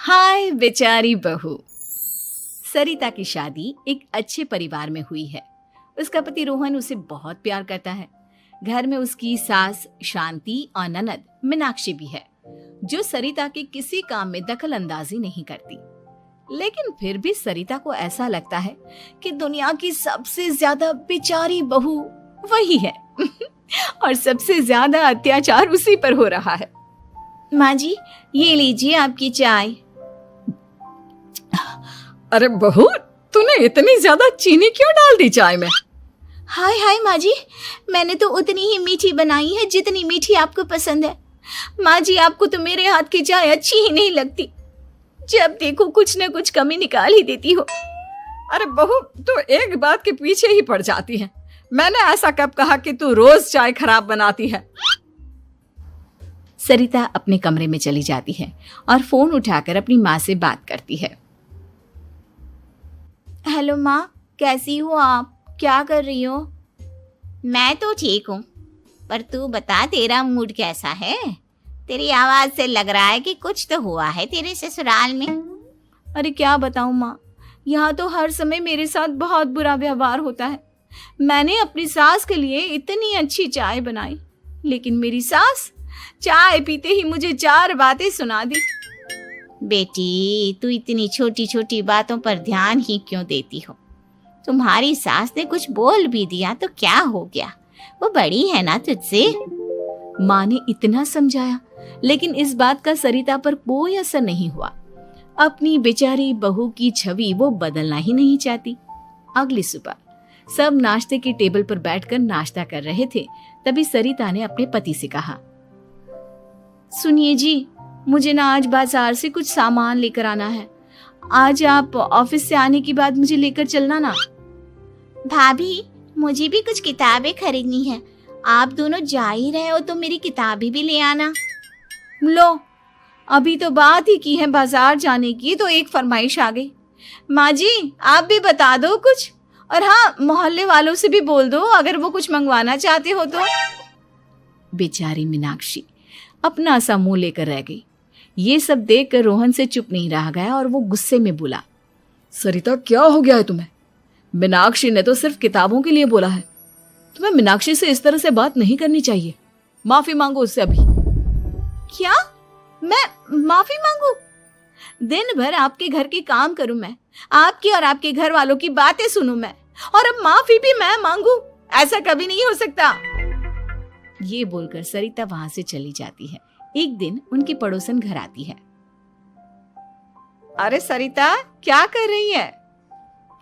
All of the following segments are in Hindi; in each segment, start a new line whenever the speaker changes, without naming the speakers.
हाय बेचारी बहू। सरिता की शादी एक अच्छे परिवार में हुई है। उसका पति रोहन उसे बहुत प्यार करता है। घर में उसकी सास शांति और ननद मीनाक्षी भी है, जो सरिता के किसी काम में दखल अंदाजी नहीं करती। लेकिन फिर भी सरिता को ऐसा लगता है कि दुनिया की सबसे ज्यादा बेचारी बहू वही है और सबसे ज्यादा अत्याचार उसी पर हो रहा है। माँ जी, ये लीजिए आपकी चाय।
अरे बहू, तूने इतनी ज्यादा चीनी क्यों डाल दी चाय में?
हाय हाय माँ जी, मैंने तो उतनी ही मीठी बनाई है जितनी मीठी आपको पसंद है। माँ जी, आपको तो मेरे हाथ की चाय अच्छी ही नहीं लगती। जब देखो कुछ न कुछ कमी निकाल ही देती हो।
अरे बहू, तू एक बात के पीछे ही पड़ जाती है। मैंने ऐसा कब कहा कि तू रोज चाय खराब बनाती है?
सरिता अपने कमरे में चली जाती है और फोन उठाकर अपनी माँ से बात करती है। हेलो माँ, कैसी हो आप? क्या कर रही हो?
मैं तो ठीक हूँ, पर तू बता, तेरा मूड कैसा है? तेरी आवाज से लग रहा है कि कुछ तो हुआ है तेरे ससुराल में।
अरे क्या बताऊँ माँ, यहाँ तो हर समय मेरे साथ बहुत बुरा व्यवहार होता है। मैंने अपनी सास के लिए इतनी अच्छी चाय बनाई, लेकिन मेरी सास चाय पीते ही मुझे 4 बातें सुना दी।
बेटी, तू इतनी छोटी छोटी बातों पर ध्यान ही क्यों देती हो? तुम्हारी सास ने कुछ बोल भी दिया तो क्या हो गया? वो बड़ी है ना तुझसे।
माँ ने इतना समझाया, लेकिन इस बात का सरिता पर कोई असर नहीं हुआ। अपनी बेचारी बहू की छवि वो बदलना ही नहीं चाहती। अगली सुबह सब नाश्ते की टेबल पर बैठकर नाश्ता कर रहे थे, तभी सरिता ने अपने पति से कहा, सुनिए जी, मुझे ना आज बाजार से कुछ सामान लेकर आना है। आज आप ऑफिस से आने के बाद मुझे लेकर चलना ना।
भाभी, मुझे भी कुछ किताबें खरीदनी है। आप दोनों जा ही रहे हो तो मेरी किताबें भी ले आना।
लो, अभी तो बात ही की है बाजार जाने की, तो एक फरमाइश आ गई। माँ जी, आप भी बता दो कुछ, और हाँ, मोहल्ले वालों से भी बोल दो अगर वो कुछ मंगवाना चाहते हो तो। बेचारी मीनाक्षी अपना सा मुंह लेकर रह गई। ये सब देखकर रोहन से चुप नहीं रह गया और वो गुस्से में बोला,
सरिता, क्या हो गया है तुम्हें? मीनाक्षी ने तो सिर्फ किताबों के लिए बोला है। तुम्हें मीनाक्षी से इस तरह से बात नहीं करनी चाहिए। माफी मांगो उससे अभी।
क्या? मैं माफी मांगू? दिन भर आपके घर के काम करूं मैं, आपकी और आपके घर वालों की बातें सुनूं मैं, और अब माफी भी मैं मांगू? ऐसा कभी नहीं हो सकता। ये बोलकर सरिता वहां से चली जाती है। एक दिन उनकी पड़ोसन घर आती है। अरे सरिता, क्या कर रही है?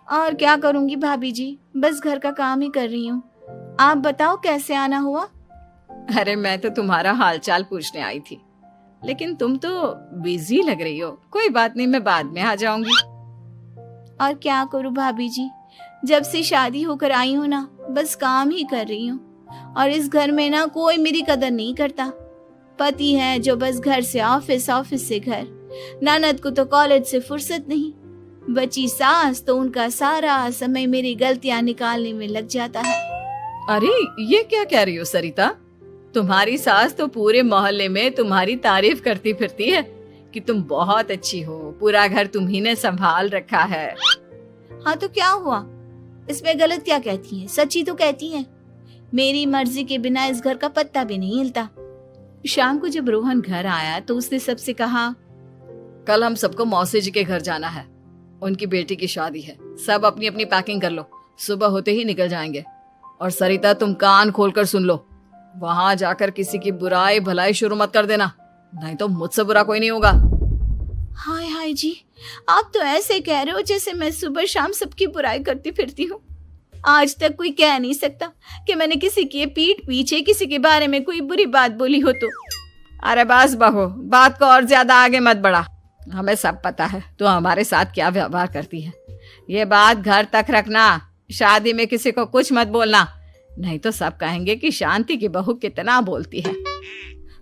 और क्या करूंगी भाभी जी, बस घर का काम ही कर रही हूँ। आप बताओ कैसे आना हुआ?
अरे मैं तो तुम्हारा हालचाल पूछने आई थी, लेकिन तुम तो बिजी लग रही हो। कोई बात नहीं, मैं बाद में आ जाऊंगी।
और क्या करूं भाभी जी, जब से शादी होकर आई हूँ ना, बस काम ही कर रही हूँ। और इस घर में ना कोई मेरी कदर नहीं करता। पति है जो बस घर से ऑफिस, ऑफिस से घर। ननद को तो कॉलेज से फुर्सत नहीं। बची सास तो उनका सारा समय मेरी गलतियां निकालने में लग जाता है।
अरे ये क्या कह रही हो सरिता? तुम्हारी सास तो पूरे मोहल्ले में तुम्हारी तारीफ करती फिरती है कि तुम बहुत अच्छी हो, पूरा घर तुम्ही ने संभाल रखा है।
हाँ तो क्या हुआ? इसमें गलत क्या कहती है? सच्ची तो कहती है। मेरी मर्जी के बिना इस घर का पत्ता भी नहीं हिलता। शाम को जब रोहन घर आया तो उसने सबसे कहा,
कल हम सबको मौसी जी के घर जाना है। उनकी बेटी की शादी है। सब अपनी अपनी पैकिंग कर लो, सुबह होते ही निकल जाएंगे। और सरिता, तुम कान खोलकर सुन लो, वहां जाकर किसी की बुराई भलाई शुरू मत कर देना, नहीं तो मुझसे बुरा कोई नहीं होगा।
हाय हाय जी, आप तो ऐसे कह रहे हो जैसे मैं सुबह शाम सबकी बुराई करती फिरती हूँ। आज तक कोई कह नहीं सकता कि मैंने किसी की पीठ पीछे किसी के बारे में कोई बुरी बात बोली हो तो।
अरे बस बहू, बात को और ज्यादा आगे मत बढ़ा। हमें सब पता है तू हमारे साथ क्या व्यवहार करती है। ये बात घर तक रखना, शादी में किसी को कुछ मत बोलना, नहीं तो सब कहेंगे कि शांति की बहू कितना बोलती है।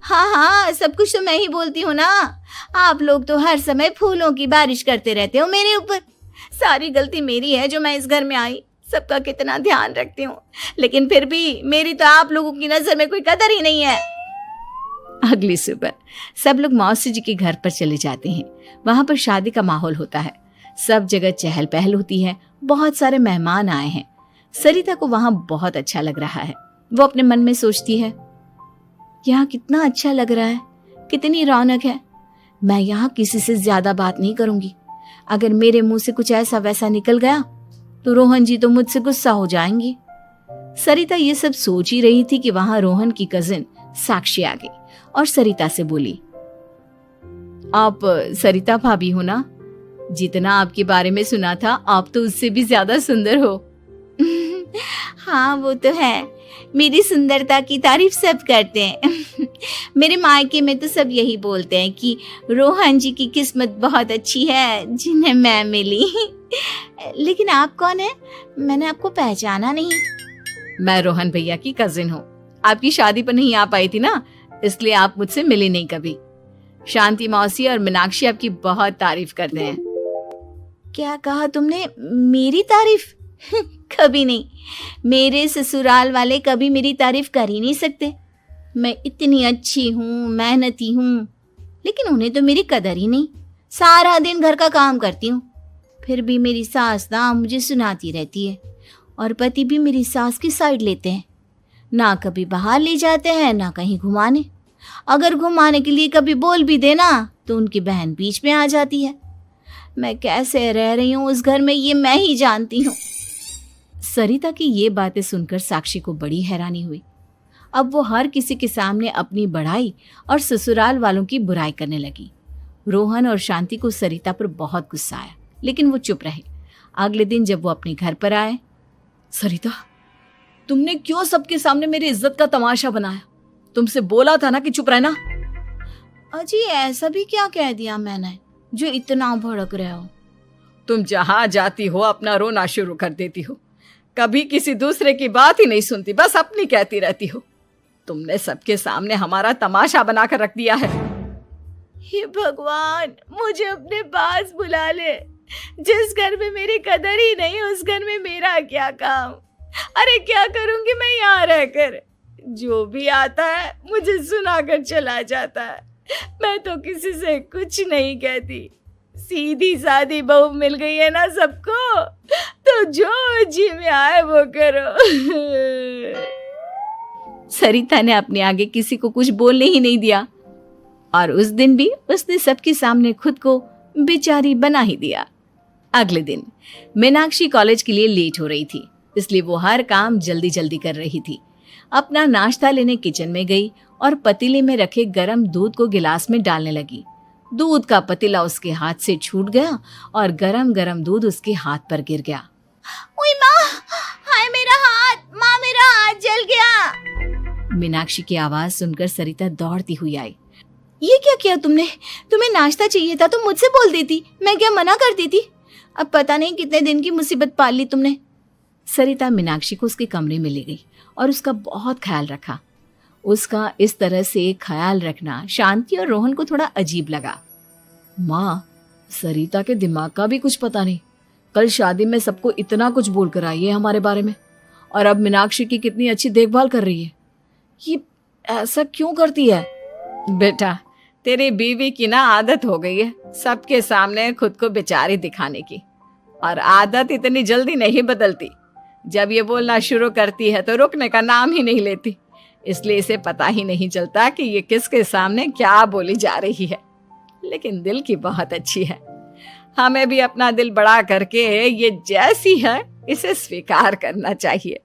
हाँ हाँ, सब कुछ तो मैं ही बोलती हूँ ना। आप लोग तो हर समय फूलों की बारिश करते रहते हो मेरे ऊपर। सारी गलती मेरी है जो मैं इस घर में आई। सबका कितना ध्यान रखती हूँ, लेकिन फिर भी मेरी तो आप लोगों की नजर में कोई कदर ही नहीं है। अगली सुबह सब लोग मौसी जी के घर पर चले जाते हैं। वहां पर शादी का माहौल होता है, सब जगह चहल पहल होती है, बहुत सारे मेहमान आए हैं। सरिता को वहां बहुत अच्छा लग रहा है। वो अपने मन में सोचती है, यहाँ कितना अच्छा लग रहा है, कितनी रौनक है। मैं यहाँ किसी से ज्यादा बात नहीं करूंगी। अगर मेरे मुंह से कुछ ऐसा वैसा निकल गया तो रोहन जी तो मुझसे गुस्सा हो जाएंगी। सरिता ये सब सोच ही रही थी कि वहां रोहन की कजिन साक्षी आ गई और सरिता से बोली, आप सरिता भाभी हो ना? जितना आपके बारे में सुना था आप तो उससे भी ज्यादा सुंदर हो।
हाँ वो तो है, मेरी सुंदरता की तारीफ सब करते हैं। मेरे मायके में तो सब यही बोलते हैं कि रोहन जी की किस्मत बहुत अच्छी है जिन्हें मैं मिली। लेकिन आप कौन है? मैंने आपको पहचाना नहीं।
मैं रोहन भैया की कजिन हूँ। आपकी शादी पर नहीं आ पाई थी ना, इसलिए आप मुझसे मिली नहीं कभी। शांति मौसी और मीनाक्षी आपकी बहुत तारीफ करते हैं।
क्या कहा तुमने? मेरी तारीफ? कभी नहीं। मेरे ससुराल वाले कभी मेरी तारीफ कर ही नहीं सकते। मैं इतनी अच्छी हूँ, मेहनती हूँ, लेकिन उन्हें तो मेरी कदर ही नहीं। सारा दिन घर का काम करती हूँ, फिर भी मेरी सास ना मुझे सुनाती रहती है और पति भी मेरी सास की साइड लेते हैं। ना कभी बाहर ले जाते हैं ना कहीं घुमाने। अगर घुमाने के लिए कभी बोल भी देना तो उनकी बहन बीच में आ जाती है। मैं कैसे रह रही हूँ उस घर में ये मैं ही जानती हूँ।
सरिता की ये बातें सुनकर साक्षी को बड़ी हैरानी हुई। अब वो हर किसी के सामने अपनी बढ़ाई और ससुराल वालों की बुराई करने लगी। रोहन और शांति को सरिता पर बहुत गुस्सा आया, लेकिन वो चुप रहे। अगले दिन जब वो अपने घर पर आए,
सरिता, तुमने क्यों सबके सामने मेरी इज्जत का तमाशा बनाया? तुमसे बोला था ना कि चुप रहना।
अजी ऐसा भी क्या कह दिया मैंने जो इतना भड़क रहे हो?
तुम जहां जाती हो अपना रोना शुरू कर देती हो, कभी किसी दूसरे की बात ही नहीं सुनती, बस अपनी कहती रहती हो। तुमने सबके सामने हमारा तमाशा बनाकर रख दिया है।
हे भगवान, मुझे अपने पास बुला ले। जिस घर में मेरी कदर ही नहीं उस घर में मेरा क्या काम? अरे क्या करूंगी मैं यहाँ रहकर? जो भी आता है मुझे सुनाकर चला जाता है। मैं तो किसी से कुछ नहीं कहती। सीधी सादी बहू मिल गई है ना सबको, तो जो जी में आए वो करो।
सरिता ने अपने आगे किसी को कुछ बोलने ही नहीं दिया और उस दिन भी उसने सबके सामने खुद को बेचारी बना ही दिया। अगले दिन मीनाक्षी कॉलेज के लिए लेट हो रही थी, इसलिए वो हर काम जल्दी जल्दी कर रही थी। अपना नाश्ता लेने किचन में गई और पतीले में रखे गरम दूध को गिलास में डालने लगी। दूध का पतीला उसके हाथ से छूट गया और गरम गरम दूध उसके हाथ पर गिर गया।
ओए माँ, हाय मेरा हाथ, माँ मेरा हाथ जल गया।
मीनाक्षी की आवाज सुनकर सरिता दौड़ती हुई आई।
ये क्या किया तुमने? तुम्हें नाश्ता चाहिए था तो मुझसे बोल देती, मैं क्या मना करती थी? अब पता नहीं कितने दिन की मुसीबत पाल ली तुमने।
सरिता मीनाक्षी को उसके कमरे में ले गई और उसका बहुत ख्याल रखा। उसका इस तरह से ख्याल रखना शांति और रोहन को थोड़ा अजीब लगा।
माँ, सरिता के दिमाग का भी कुछ पता नहीं। कल शादी में सबको इतना कुछ बोल कर आई है हमारे बारे में, और अब मीनाक्षी की कितनी अच्छी देखभाल कर रही है। ये ऐसा क्यों करती है?
बेटा, तेरी बीवी की ना आदत हो गई है सबके सामने खुद को बेचारी दिखाने की, और आदत इतनी जल्दी नहीं बदलती। जब ये बोलना शुरू करती है तो रुकने का नाम ही नहीं लेती, इसलिए इसे पता ही नहीं चलता कि ये किसके सामने क्या बोली जा रही है। लेकिन दिल की बहुत अच्छी है। हमें भी अपना दिल बड़ा करके ये जैसी है इसे स्वीकार करना चाहिए।